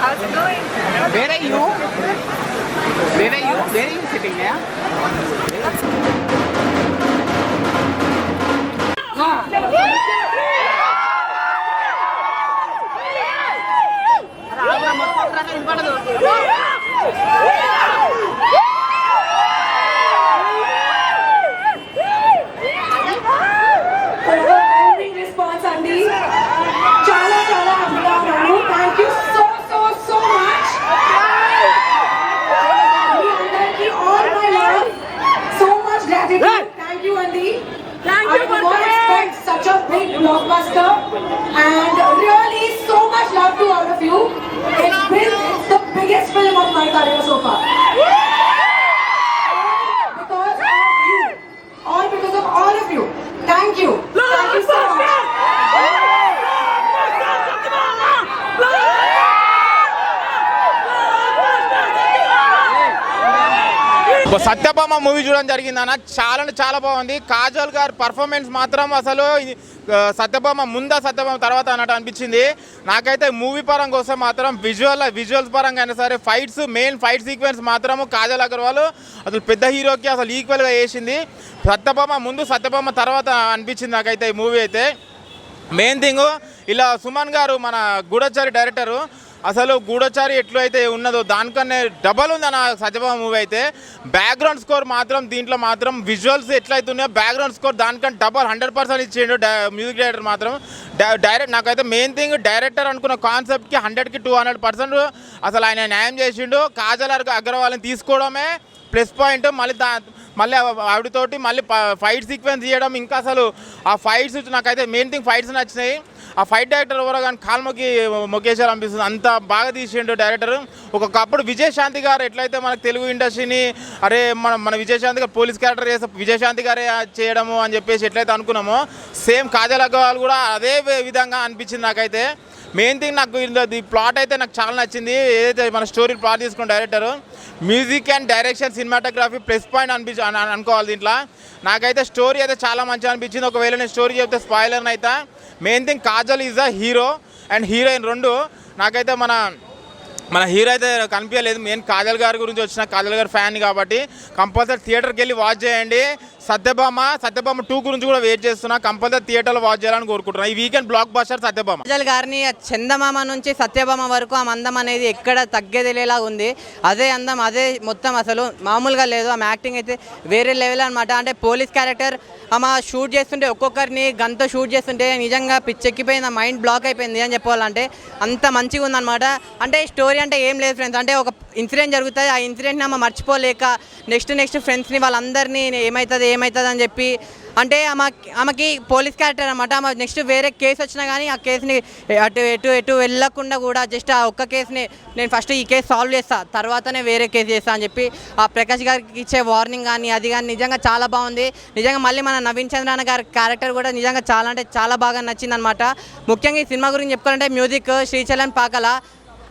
How's it going? Where are you? Where are you? Where are you sitting there? Response Andy. Chala హ్యాపీగా ఉన్నాను. Thank you so much. మీ అందరికీ all my love, so much gratitude. Thank you Andy. I did not expect such a big blockbuster and really so much love to all of you. It's the biggest film of my career so far. Because of you. All because of all of you. Thank you. Thank you so much. Satyabhama movie చూడడం జరిగిందన్న. చాలా బాగుంది. కాజల్ గారి performance మాత్రం అసలు సత్యభామ ముందా సత్యభామ తర్వాత అన్నట్టు అనిపించింది నాకైతే. మూవీ పరంగా వస్తే మాత్రం విజువల్స్ పరంగా అయినా సరే మెయిన్ ఫైట్ సీక్వెన్స్ మాత్రం కాజల్ అగర్వాల్ అసలు పెద్ద హీరోకి అసలు ఈక్వల్గా వేసింది. సత్యభామ ముందు సత్యభామ తర్వాత అనిపించింది నాకైతే ఈ మూవీ అయితే. మెయిన్ థింగ్ ఇలా సుమన్ గారు మన గూఢచారి డైరెక్టరు అసలు గూఢచారి ఎట్లయితే ఉన్నదో దానికన్నా డబల్ ఉందన్న సత్యభామ మూవీ అయితే. బ్యాక్గ్రౌండ్ స్కోర్ మాత్రం దీంట్లో మాత్రం విజువల్స్ ఎట్లయితే ఉన్నాయో బ్యాక్గ్రౌండ్ స్కోర్ దానికన్నా డబల్ 100% ఇచ్చిండు మ్యూజిక్ డైరెక్టర్ మాత్రం. డైరెక్ట్ నాకైతే మెయిన్ థింగ్ డైరెక్టర్ అనుకున్న కాన్సెప్ట్కి 100కి 200% అసలు ఆయన న్యాయం చేసిండు. కాజల్ అగర్వాల్ని తీసుకోవడమే ప్లస్ పాయింట్. మళ్ళీ ఆవిడతోటి మళ్ళీ ఫైట్ సీక్వెన్స్ చేయడం, ఇంకా అసలు ఆ ఫైట్స్ నాకైతే మెయిన్ థింగ్ ఫైట్స్ నచ్చినాయి. ఆ ఫైట్ డైరెక్టర్ ఎవరో కానీ కాల్మకి మొకేశారు అనిపిస్తుంది, అంత బాగా తీసిండు డైరెక్టర్. ఒకప్పుడు విజయశాంతి గారు ఎట్లయితే మనకు తెలుగు ఇండస్ట్రీని అరే మన విజయశాంతి గారు పోలీస్ క్యారెక్టర్ చేస్తే విజయశాంతి గారే చేయడము అని చెప్పేసి ఎట్లయితే అనుకున్నామో సేమ్ కాజల్ అగర్వాల్ కూడా అదే విధంగా అనిపించింది నాకైతే. మెయిన్ థింగ్ నాకు ఈ ప్లాట్ అయితే నాకు చాలా నచ్చింది. ఏదైతే మన స్టోరీ ప్లాట్ తీసుకున్న director music and direction cinematography plus point అనుకోవాలి దీంట్లో. నాకైతే స్టోరీ అయితే చాలా మంచిగా అనిపించింది. ఒకవేళ నేను స్టోరీ చెప్తే స్పాయిలర్ అయితే. Main thing Kajal is the hero and heroine రెండు నాకైతే మన హీరో అయితే కనిపించలేదు. మెయిన్ కాజల్ గారి గురించి వచ్చిన కాజల్ గారి ఫ్యాన్ కాబట్టి కంపల్సరీ థియేటర్కి వెళ్ళి వాచ్ చేయండి. సత్యభామ 2 గురించి కూడా వెయిట్ చేస్తున్నా. కంపల్సరీ థియేటర్లో వాచ్ చేయాలని కోరుకుంటున్నాను. ఈ weekend block buster Satyabhama. Kajal గారిని చందమామ నుంచి సత్యభామ వరకు ఆ అందం అనేది ఎక్కడ తగ్గేదిలేలా ఉంది. అదే అందం అదే మొత్తం అసలు మామూలుగా లేదు. ఆమె యాక్టింగ్ అయితే వేరే లెవెల్ అనమాట. అంటే పోలీస్ క్యారెక్టర్ ఆమె షూట్ చేస్తుంటే ఒక్కొక్కరిని గన్తో షూట్ చేస్తుంటే నిజంగా పిచ్చెక్కిపోయింది, మైండ్ బ్లాక్ అయిపోయింది అని చెప్పాలంటే. అంత మంచిగా ఉందన్నమాట. అంటే స్టోరీ అంటే ఏం లేదు ఫ్రెండ్స్. అంటే ఒక ఇన్సిడెంట్ జరుగుతుంది, ఆ ఇన్సిడెంట్ని ఆమె మర్చిపోలేక నెక్స్ట్ ఫ్రెండ్స్ని వాళ్ళందరినీ ఏమవుతుంది అని చెప్పి అంటే ఆమెకి పోలీస్ క్యారెక్టర్ అనమాట. ఆమె నెక్స్ట్ వేరే కేసు వచ్చినా కానీ ఆ కేసుని ఎటు వెళ్ళకుండా కూడా జస్ట్ ఆ ఒక్క కేసుని నేను ఫస్ట్ ఈ కేసు సాల్వ్ చేస్తా తర్వాతనే వేరే కేసు చేస్తా అని చెప్పి ఆ ప్రకాష్ గారికి ఇచ్చే వార్నింగ్ కానీ అది కానీ నిజంగా చాలా బాగుంది. నిజంగా మళ్ళీ మన నవీన్ చంద్రన్ గారి క్యారెక్టర్ కూడా నిజంగా చాలా అంటే చాలా బాగా నచ్చిందనమాట. ముఖ్యంగా ఈ సినిమా గురించి చెప్పుకోవాలంటే మ్యూజిక్ శ్రీచరణ్ పాకల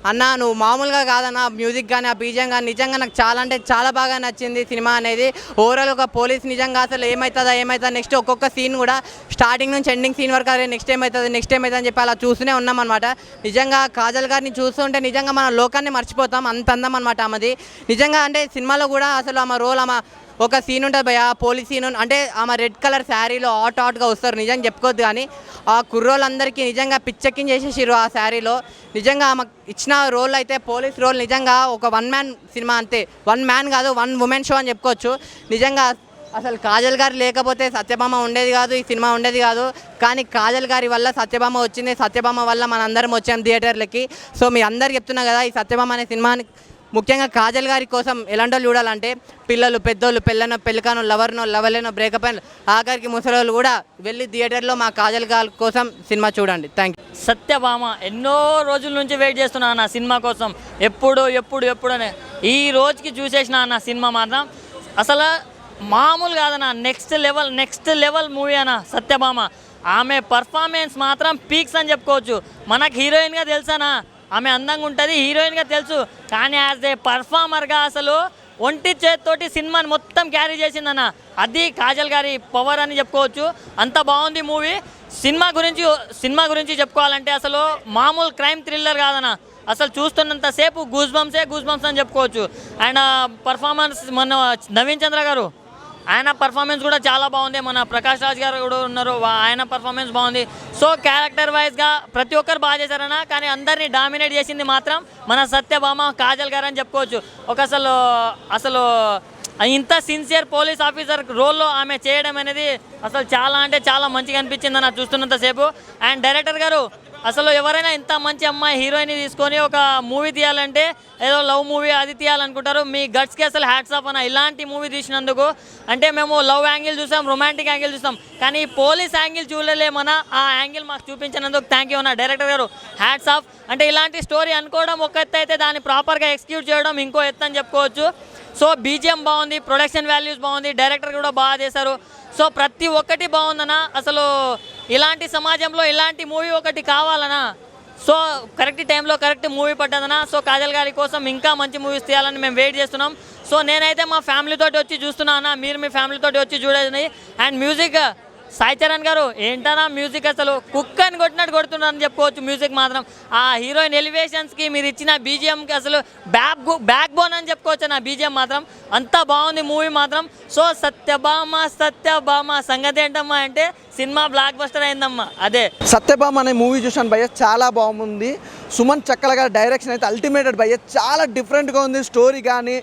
అన్న నువ్వు మామూలుగా కాదన్న. మ్యూజిక్ కానీ ఆ బీజం కానీ నిజంగా నాకు చాలా అంటే చాలా బాగా నచ్చింది సినిమా అనేది. ఓవరాల్ ఒక పోలీస్ నిజంగా అసలు ఏమవుతుందా నెక్స్ట్ ఒక్కొక్క సీన్ కూడా స్టార్టింగ్ నుంచి ఎండింగ్ సీన్ వరకు అదే నెక్స్ట్ ఏమవుతుంది అని చెప్పి అలా చూస్తూనే ఉన్నామన్నమాట. నిజంగా కాజల్ గారిని చూస్తుంటే నిజంగా మన లోకాన్ని మర్చిపోతాం, అంత అందం అనమాట ఆమెది. నిజంగా అంటే సినిమాలో కూడా అసలు ఆమె రోల్ ఒక సీన్ ఉంటుంది భయ పోలీస్ సీన్ అంటే ఆమె రెడ్ కలర్ శారీలో హాట్గా వస్తారు. నిజంగా చెప్పుకోవద్దు కానీ ఆ కుర్రోళ్ళందరికీ నిజంగా పిచ్చెక్కింగ్ చేసేసారు ఆ శారీలో. నిజంగా ఆమె ఇచ్చిన రోల్ అయితే పోలీస్ రోల్ నిజంగా ఒక 1 మ్యాన్ సినిమా అంతే. 1 మ్యాన్ కాదు 1 ఉమెన్ షో అని చెప్పుకోవచ్చు. నిజంగా అసలు కాజల్ గారు లేకపోతే సత్యభామ ఉండేది కాదు, ఈ సినిమా ఉండేది కాదు. కానీ కాజల్ గారి వల్ల సత్యభామ వచ్చింది, సత్యభామ వల్ల మనందరం వచ్చాం థియేటర్లకి. సో మీ అందరు చెప్తున్నా కదా ఈ సత్యభామ అనే సినిమాని ముఖ్యంగా కాజల్ గారి కోసం ఎలాంటి వాళ్ళు చూడాలంటే పిల్లలు పెద్దోళ్ళు పెళ్ళికాను లవర్లేనో బ్రేకప్ అయిన ఆఖరికి ముసలోళ్ళు కూడా వెళ్ళి థియేటర్లో మా కాజల్ గారి కోసం సినిమా చూడండి. Thank you. సత్యభామ ఎన్నో రోజుల నుంచి వెయిట్ చేస్తున్నా అన్న సినిమా కోసం. ఎప్పుడనే ఈ రోజుకి చూసేసిన అన్న సినిమా మాత్రం అసలు మామూలు కాదన్న. నెక్స్ట్ లెవెల్ మూవీ అన్న సత్యభామ. ఆమె పర్ఫార్మెన్స్ మాత్రం పీక్స్ అని చెప్పుకోవచ్చు. మనకు హీరోయిన్గా తెలుసానా ఆమె అందంగా ఉంటుంది, హీరోయిన్గా తెలుసు. కానీ యాజ్ ఏ పర్ఫార్మర్గా అసలు ఒంటి చేతితోటి సినిమాని మొత్తం క్యారీ చేసిందన్న. అది కాజల్ గారి పవర్ అని చెప్పుకోవచ్చు. అంత బాగుంది మూవీ. సినిమా గురించి చెప్పుకోవాలంటే అసలు మామూలు క్రైమ్ థ్రిల్లర్ కాదన్న. అసలు చూస్తున్నంతసేపు గూస్ బంప్స్ అని చెప్పుకోవచ్చు. ఆయన పర్ఫార్మెన్స్ మన నవీన్ చంద్ర గారు ఆయన పర్ఫార్మెన్స్ కూడా చాలా బాగుంది. మన ప్రకాష్ రాజ్ గారు కూడా ఉన్నారు, ఆయన పర్ఫార్మెన్స్ బాగుంది. సో క్యారెక్టర్ వైజ్గా ప్రతి ఒక్కరు బాగా చేశారన్న. కానీ అందరినీ డామినేట్ చేసింది మాత్రం మన సత్యభామ కాజల్ గారు అని చెప్పుకోవచ్చు. ఒక అసలు ఇంత సిన్సియర్ పోలీస్ ఆఫీసర్ రోల్లో ఆమె చేయడం అనేది అసలు చాలా అంటే చాలా మంచిగా అనిపించింది నాకు చూస్తున్నంతసేపు. అండ్ డైరెక్టర్ గారు అసలు ఎవరైనా ఇంత మంచి అమ్మాయి హీరోయిన్ తీసుకొని ఒక మూవీ తీయాలంటే ఏదో లవ్ మూవీ అది తీయాలనుకుంటారు. మీ గట్స్కి అసలు హ్యాట్స్ ఆఫ్ అన్న. ఇలాంటి మూవీ తీసినందుకు అంటే మేము లవ్ యాంగిల్ చూసాం, రొమాంటిక్ యాంగిల్ చూసాం, కానీ పోలీస్ యాంగిల్ చూడలేమన్నా. ఆ యాంగిల్ మాకు చూపించినందుకు థ్యాంక్ యూ అన్న డైరెక్టర్ గారు, హ్యాట్స్ ఆఫ్. అంటే ఇలాంటి స్టోరీ అనుకోవడం ఒక ఎత్తు అయితే దాన్ని ప్రాపర్గా ఎగ్జిక్యూట్ చేయడం ఇంకో ఎత్తు అని చెప్పుకోవచ్చు. సో బీజిఎం బాగుంది, ప్రొడక్షన్ వాల్యూస్ బాగుంది, డైరెక్టర్ కూడా బాగా చేశారు. సో ప్రతి ఒక్కటి బాగుందన్నా. అసలు ఇలాంటి సమాజంలో ఇలాంటి మూవీ ఒకటి కావాలన్నా. సో కరెక్ట్ టైంలో కరెక్ట్ మూవీ పడ్డదన్నా. సో కాజల్ గారి కోసం ఇంకా మంచి మూవీస్ తీయాలని మేము వెయిట్ చేస్తున్నాం. సో నేనైతే మా ఫ్యామిలీతోటి వచ్చి చూస్తున్నా అన్న, మీరు మీ ఫ్యామిలీతోటి వచ్చి చూడండి. అండ్ మ్యూజిక్ సాయి చరణ్ గారు ఏంటన్నా మ్యూజిక్ అసలు కుక్ అని కొట్టినట్టు కొడుతున్నారని చెప్పుకోవచ్చు. మ్యూజిక్ మాత్రం ఆ హీరోయిన్ ఎలివేషన్స్కి మీరు ఇచ్చిన బీజిఎంకి అసలు బ్యాక్ బోన్ అని చెప్పుకోవచ్చు నా బీజిఎం మాత్రం. అంతా బాగుంది మూవీ మాత్రం. సో సత్యభామ సంగతి ఏంటమ్మా అంటే సినిమా బ్లాక్ బస్టర్ అయిందమ్మా. అదే సత్యభామ అనే మూవీ చూసాను భయ్య, చాలా బాగుంది. సుమన్ చక్కల గారి డైరెక్షన్ అయితే అల్టిమేటెడ్ భయ్య, చాలా డిఫరెంట్గా ఉంది. స్టోరీ కానీ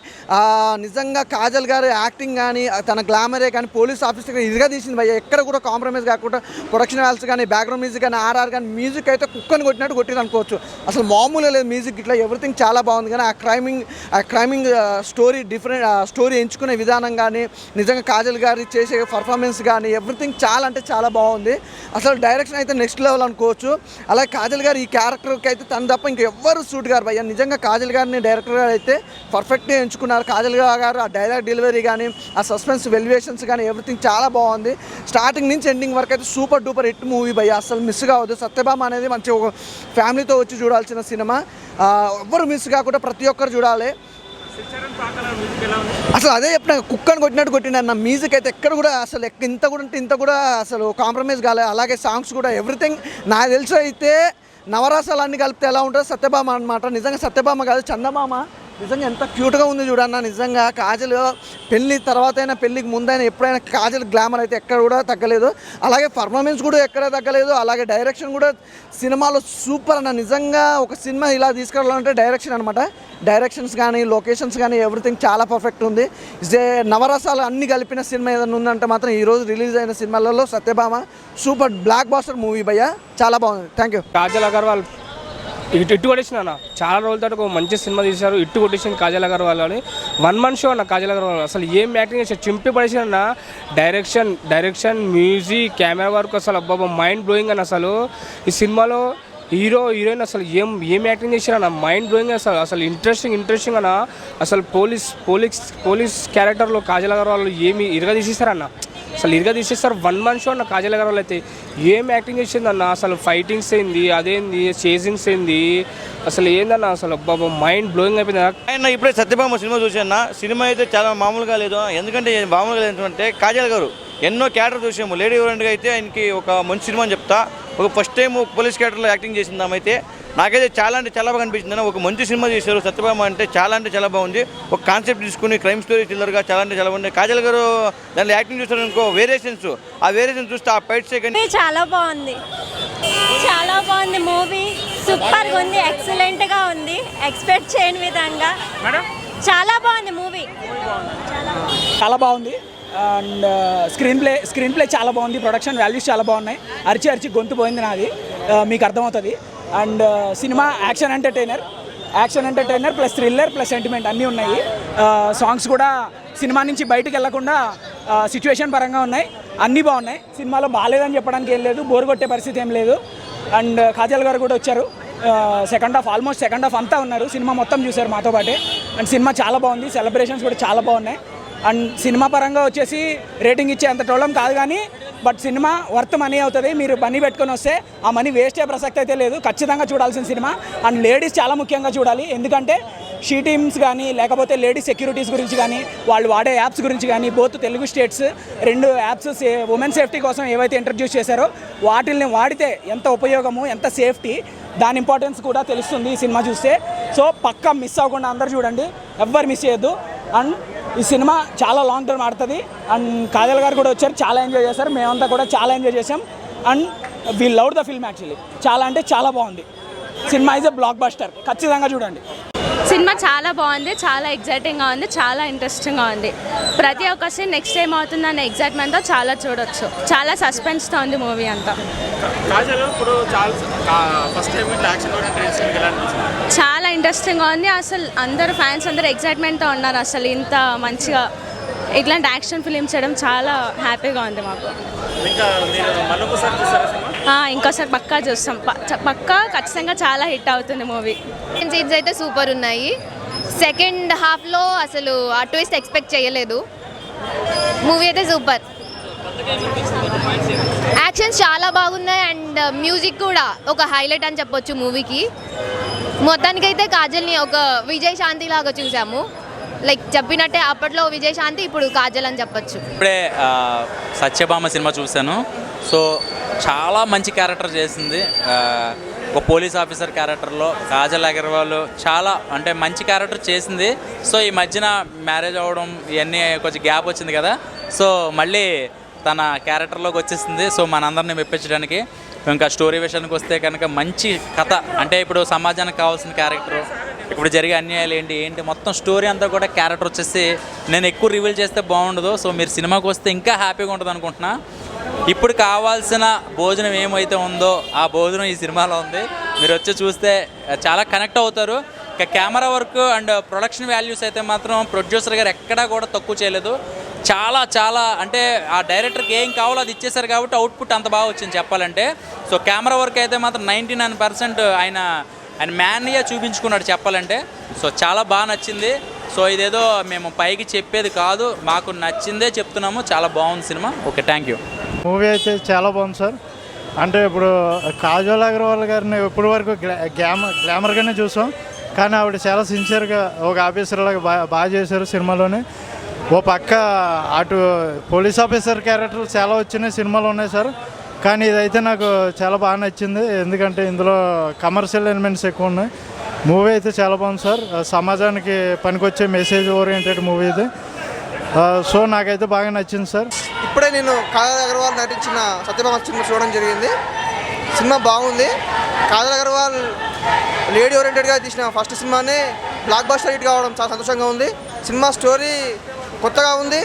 నిజంగా కాజల్ గారి యాక్టింగ్ కానీ తన గ్లామరే కానీ పోలీస్ ఆఫీసర్ కానీ ఇదిగా తీసింది భయ్య. ఎక్కడ కూడా కాంప్రమైజ్ కాకుండా ప్రొడక్షన్ వాల్స్ కానీ బ్యాక్గ్రౌండ్ మ్యూజిక్ కానీ ఆర్ఆర్ కానీ మ్యూజిక్ అయితే కుక్కని కొట్టినట్టు కొట్టింది అనుకోవచ్చు. అసలు మామూలుగా లేదు మ్యూజిక్, ఇట్లా ఎవ్రీథింగ్ చాలా బాగుంది. కానీ ఆ క్రైమింగ్ స్టోరీ డిఫరెంట్ స్టోరీ ఎంచుకునే విధానం కానీ నిజంగా కాజల్ గారి చేసే పర్ఫార్మెన్స్ కానీ ఎవ్రీథింగ్ చాలా అంటే చాలా బాగుంది. అసలు డైరెక్షన్ అయితే నెక్స్ట్ లెవెల్ అనుకోవచ్చు. అలాగే కాజల్ గారు ఈ క్యారెక్టర్కి అయితే తను తప్ప ఇంకెవ్వరు సూట్ గారు భయ్య. నిజంగా కాజల్ గారిని డైరెక్టర్ గారు అయితే పర్ఫెక్ట్గా ఎంచుకున్నారు. కాజల్ గారు ఆ డైలాగ్ డెలివరీ కానీ ఆ సస్పెన్స్ వెల్యుయేషన్స్ కానీ ఎవ్రీథింగ్ చాలా బాగుంది. స్టార్టింగ్ నుంచి ఎండింగ్ వరకు అయితే సూపర్ డూపర్ హిట్ మూవీ భయ్య, అసలు మిస్ కావద్దు. సత్యభామ అనేది మంచి ఒక ఫ్యామిలీతో వచ్చి చూడాల్సిన సినిమా, ఎవ్వరు మిస్ కాకుండా ప్రతి ఒక్కరు చూడాలి. అసలు అదే చెప్పిన కుక్కని కొట్టినట్టు కొట్టిన అన్న. మ్యూజిక్ అయితే ఎక్కడ కూడా అసలు ఇంత కూడా అసలు కాంప్రమైజ్ కాలేదు. అలాగే సాంగ్స్ కూడా ఎవ్రీథింగ్ నాకు తెలిసి అయితే నవరాసాలు అన్నీ కలిపితే ఎలా ఉంటుందో సత్యభామ అనమాట. నిజంగా సత్యభామ కాదు చందమామ. నిజంగా ఎంత క్యూట్గా ఉంది చూడన్న. నిజంగా కాజల్ పెళ్ళి తర్వాత అయినా పెళ్ళికి ముందైనా ఎప్పుడైనా కాజల్ గ్లామర్ అయితే ఎక్కడ కూడా తగ్గలేదు. అలాగే పర్ఫార్మెన్స్ కూడా ఎక్కడ తగ్గలేదు. అలాగే డైరెక్షన్ కూడా సినిమాలో సూపర్ అన్న. నిజంగా ఒక సినిమా ఇలా తీసుకెళ్ళాలంటే డైరెక్షన్ అనమాట. డైరెక్షన్స్ కానీ లొకేషన్స్ కానీ ఎవ్రీథింగ్ చాలా పర్ఫెక్ట్ ఉంది. ఇదే నవరసాలు అన్ని కలిపిన సినిమా ఏదైనా ఉందంటే మాత్రం ఈరోజు రిలీజ్ అయిన సినిమాలలో Satyabhama super blockbuster movie భయ్య, చాలా బాగుంది. Thank you. కాజల్ అగర్వాల్ ఇట్టు కొట్టేసిన అన్న, చాలా రోజుల తర్వాత ఒక మంచి సినిమా తీశారు. ఇట్టు కొట్టేసింది కాజల్ అగర్వాల్ అని. 1 man షో అన్న కాజల్ అగర్వాల్. అసలు ఏం యాక్టింగ్ చేసి చింపి పడేసిన అన్న. డైరెక్షన్ మ్యూజిక్ కెమెరా వర్క్ అసలు అబ్బాబా మైండ్ బ్లోయింగ్ అని. అసలు ఈ సినిమాలో హీరోయిన్ అసలు ఏం యాక్టింగ్ చేశారన్న, మైండ్ బ్లోయింగ్. అసలు ఇంట్రెస్టింగ్ అన్న. అసలు పోలీస్ క్యారెక్టర్లో కాజల్ అగర్వాల్ ఏమి ఇరగా తీసేస్తారన్న, అసలు ఇరగా తీసేస్తారు. 1 man షో అన్న కాజల్ అగర్వాల్ అయితే. ఏం యాక్టింగ్ చేసిందన్న, అసలు ఫైటింగ్స్ ఏంది, అదేంది చేసింగ్స్ ఏంది, అసలు ఏందన్న, అసలు బాబా మైండ్ బ్లోయింగ్ అయిపోయింది. ఆయన ఇప్పుడే సత్యభామ సినిమా చూసాను. సినిమా అయితే చాలా మామూలుగా లేదు. ఎందుకంటే మామూలుగా ఏంటంటే కాజల్ గారు ఎన్నో క్యారెక్టర్ చూసాము. లేడీ ఓరియంట్గా అయితే ఆయనకి ఒక మంచి సినిమా అని చెప్తా. ఒక ఫస్ట్ టైం పోలీస్ క్యారెక్టర్లో యాక్టింగ్ చేసిందామైతే నాకైతే చాలా అంటే చాలా బాగా అనిపించింది. ఒక మంచి సినిమా చేశారు సత్యభామ అంటే చాలా బాగుంది. ఒక కాన్సెప్ట్ తీసుకుని క్రైమ్ స్టోరీ థ్రిల్లర్గా చాలా బాగుంది. కాజల్ గారు దాంట్లో యాక్టింగ్ చూస్తారు ఇంకో వేరియేషన్స్, ఆ వేరియేషన్ చూస్తే ఆ ఫైట్స్ కానీ చాలా బాగుంది మూవీ. సూపర్గా ఉంది, ఎక్సలెంట్గా ఉంది, ఎక్స్పెక్ట్ చేయని విధంగా చాలా బాగుంది మూవీ. చాలా బాగుంది. అండ్ స్క్రీన్ ప్లే చాలా బాగుంది. ప్రొడక్షన్ వాల్యూస్ చాలా బాగున్నాయి. అరిచి గొంతు పోయింది నాది, మీకు అర్థమవుతుంది. And cinema action entertainer plus thriller plus sentiment అన్నీ ఉన్నాయి. సాంగ్స్ కూడా సినిమా నుంచి బయటకు వెళ్లకుండా సిచ్యువేషన్ పరంగా ఉన్నాయి, అన్నీ బాగున్నాయి. సినిమాలో బాగాలేదని చెప్పడానికి ఏం లేదు, బోర్ కొట్టే పరిస్థితి ఏం లేదు. అండ్ కాజల్ గారు కూడా వచ్చారు. ఆల్మోస్ట్ సెకండ్ హాఫ్ అంతా ఉన్నారు. సినిమా మొత్తం చూశారు మాతో పాటే. అండ్ సినిమా చాలా బాగుంది. సెలబ్రేషన్స్ కూడా చాలా బాగున్నాయి. అండ్ సినిమా పరంగా వచ్చేసి రేటింగ్ ఇచ్చే అంత టోలం కాదు, కానీ బట్ సినిమా వర్త్ మనీ అవుతుంది. మీరు మనీ పెట్టుకొని వస్తే ఆ మనీ వేస్ట్ అయ్యే ప్రసక్తి అయితే లేదు. ఖచ్చితంగా చూడాల్సిన సినిమా. అండ్ లేడీస్ చాలా ముఖ్యంగా చూడాలి. ఎందుకంటే షీ టీమ్స్ కానీ లేకపోతే లేడీస్ సెక్యూరిటీస్ గురించి కానీ వాళ్ళు వాడే యాప్స్ గురించి కానీ both Telugu states 2 apps women safety కోసం ఏవైతే ఇంట్రడ్యూస్ చేశారో వాటిల్ని వాడితే ఎంత ఉపయోగము, ఎంత సేఫ్టీ దాని ఇంపార్టెన్స్ కూడా తెలుస్తుంది ఈ సినిమా చూస్తే. సో పక్కా మిస్ అవ్వకుండా అందరు చూడండి, ఎవ్వరు మిస్ చేయొద్దు. అండ్ ఈ సినిమా చాలా లాంగ్ టర్మ్ ఆడుతుంది. అండ్ కాజల్ గారు కూడా వచ్చారు, చాలా ఎంజాయ్ చేశారు, మేమంతా కూడా చాలా ఎంజాయ్ చేసాం. And we love the film actually. చాలా అంటే చాలా బాగుంది cinema. Is a block buster, ఖచ్చితంగా చూడండి. సినిమా చాలా బాగుంది, చాలా ఎగ్జైటింగ్గా ఉంది, చాలా ఇంట్రెస్టింగ్గా ఉంది. ప్రతి ఒక్క సీన్ నెక్స్ట్ టైం అవుతుందన్న ఎగ్జైట్మెంట్తో చాలా చూడొచ్చు. చాలా సస్పెన్స్తో ఉంది మూవీ అంతా. చాలా ఇంట్రెస్టింగ్గా ఉంది. అసలు అందరు ఫ్యాన్స్ అందరూ ఎగ్జైట్మెంట్తో ఉన్నారు. అసలు ఇంత మంచిగా ఇట్లాంటి యాక్షన్ ఫిలిం చేయడం చాలా హ్యాపీగా ఉంది మాకు. ఇంకోసారి పక్కా చూస్తాం, పక్కా ఖచ్చితంగా చాలా హిట్ అవుతుంది మూవీ. సీన్స్ అయితే సూపర్ ఉన్నాయి. సెకండ్ హాఫ్లో అసలు ఆ ట్విస్ట్ ఎక్స్పెక్ట్ చేయలేదు. మూవీ అయితే సూపర్. యాక్షన్స్ చాలా బాగున్నాయి అండ్ మ్యూజిక్ కూడా ఒక హైలైట్ అని చెప్పొచ్చు మూవీకి. మొత్తానికైతే కాజల్ని ఒక విజయశాంతి లాగా చూసాము. లైక్ చెప్పినట్టే అప్పట్లో విజయశాంతి, ఇప్పుడు కాజల్ అని చెప్పొచ్చు. ఇప్పుడే సత్యభామ సినిమా చూశాను. సో చాలా మంచి క్యారెక్టర్ చేసింది. ఒక పోలీస్ ఆఫీసర్ క్యారెక్టర్లో కాజల్ అగర్వాల్ చాలా అంటే మంచి క్యారెక్టర్ చేసింది. సో ఈ మధ్యన మ్యారేజ్ అవ్వడం ఇవన్నీ కొంచెం గ్యాప్ వచ్చింది కదా, సో మళ్ళీ తన క్యారెక్టర్లోకి వచ్చేసింది. సో మనందరినీ మెప్పించడానికి. ఇంకా స్టోరీ విషయానికి వస్తే కనుక మంచి కథ, అంటే ఇప్పుడు సమాజానికి కావాల్సిన క్యారెక్టరు, ఇప్పుడు జరిగే అన్యాయాలు ఏంటి మొత్తం స్టోరీ అంతా కూడా క్యారెక్టర్ వచ్చేసి నేను ఎక్కువ రివీల్ చేస్తే బాగుండదు. సో మీరు సినిమాకి వస్తే ఇంకా హ్యాపీగా ఉంటుంది అనుకుంటున్నా. ఇప్పుడు కావాల్సిన భోజనం ఏమైతే ఉందో ఆ భోజనం ఈ సినిమాలో ఉంది. మీరు వచ్చి చూస్తే చాలా కనెక్ట్ అవుతారు. ఇక camera work and production values అయితే మాత్రం ప్రొడ్యూసర్ గారు ఎక్కడా కూడా తక్కువ చేయలేదు. చాలా అంటే ఆ డైరెక్టర్కి ఏం కావాలో అది ఇచ్చేశారు కాబట్టి అవుట్పుట్ అంత బాగా వచ్చింది చెప్పాలంటే. సో కెమెరా వర్క్ అయితే మాత్రం 99% ఆయన మ్యాన్గా చూపించుకున్నాడు చెప్పాలంటే. సో చాలా బాగా నచ్చింది. సో ఇదేదో మేము పైకి చెప్పేది కాదు, మాకు నచ్చిందే చెప్తున్నాము. చాలా బాగుంది cinema. Okay, thank you. Movie అయితే చాలా బాగుంది సార్. అంటే ఇప్పుడు కాజల్ అగర్వాల్ గారిని ఇప్పటి వరకు గ్లామర్గానే చూసాం, కానీ ఆవిడ చాలా సిన్సియర్గా ఒక ఆఫీసర్ లాగా బాగా చేశారు సినిమాలోనే. ఓ పక్క అటు పోలీస్ ఆఫీసర్ క్యారెక్టర్లు చాలా వచ్చినాయి సినిమాలో ఉన్నాయి సార్, కానీ ఇదైతే నాకు చాలా బాగా నచ్చింది. ఎందుకంటే ఇందులో కమర్షియల్ ఎలిమెంట్స్ ఎక్కువ ఉన్నాయి. మూవీ అయితే చాలా బాగుంది సార్. సమాజానికి పనికొచ్చే మెసేజ్ ఓరియంటెడ్ మూవీ ఇది. సో నాకైతే బాగా నచ్చింది సార్. ఇప్పుడే నేను కాజల్ అగర్వాల్ నటించిన సత్యభామ సినిమా చూడడం జరిగింది. సినిమా బాగుంది. కాజల్ అగర్వాల్ లేడీ ఓరియంటెడ్గా తీసిన ఫస్ట్ సినిమానే బ్లాక్ బస్టర్ హిట్ కావడం చాలా సంతోషంగా ఉంది. సినిమా స్టోరీ కొత్తగా ఉంది,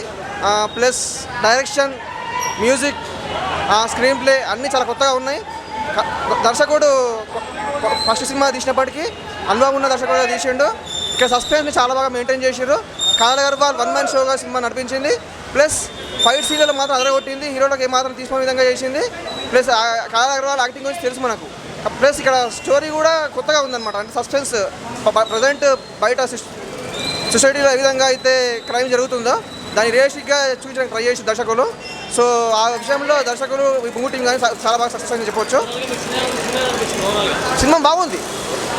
plus direction, music, screen play అన్నీ చాలా కొత్తగా ఉన్నాయి. దర్శకుడు ఫస్ట్ సినిమా తీసినప్పటికీ అనుభవం ఉన్న దర్శకుడుగా తీసిండు. ఇక్కడ సస్పెన్స్ని చాలా బాగా మెయింటైన్ చేసారు. కాజల్ అగర్వాల్ వన్ మ్యాన్ షోగా సినిమా నడిపించింది. ప్లస్ ఫైట్ సీన్లలో మాత్రం అదరగొట్టింది, హీరోలకు ఏమాత్రం తీసుకునే విధంగా చేసింది. ప్లస్ కాజల్ అగర్వాల్ యాక్టింగ్ గురించి తెలుసు మనకు. ప్లస్ ఇక్కడ స్టోరీ కూడా కొత్తగా ఉందన్నమాట. అంటే సస్పెన్స్ ప్రజెంట్ బయట సొసైటీలో ఏ విధంగా అయితే క్రైమ్ జరుగుతుందో దాన్ని రియలిస్టిక్గా చూపించడానికి ట్రై చేసి దర్శకులు. సో ఆ విషయంలో దర్శకులు ఈ మూవీ టీం కానీ చాలా బాగా సక్సెస్ అని చెప్పొచ్చు. సినిమా బాగుంది.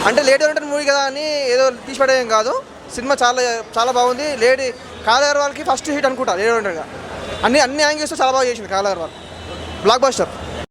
అంటే లేడీ ఓరియంటెడ్ మూవీ కదా అని ఏదో తీసిపడేం కాదు. సినిమా చాలా బాగుంది. కాజల్ అగర్వాల్కి ఫస్ట్ హిట్ అనుకుంటా లేడీ ఓరియంటెడ్గా. అన్ని యాంగిల్స్తో చాలా బాగా చేసింది కాజల్ అగర్వాల్. Block buster.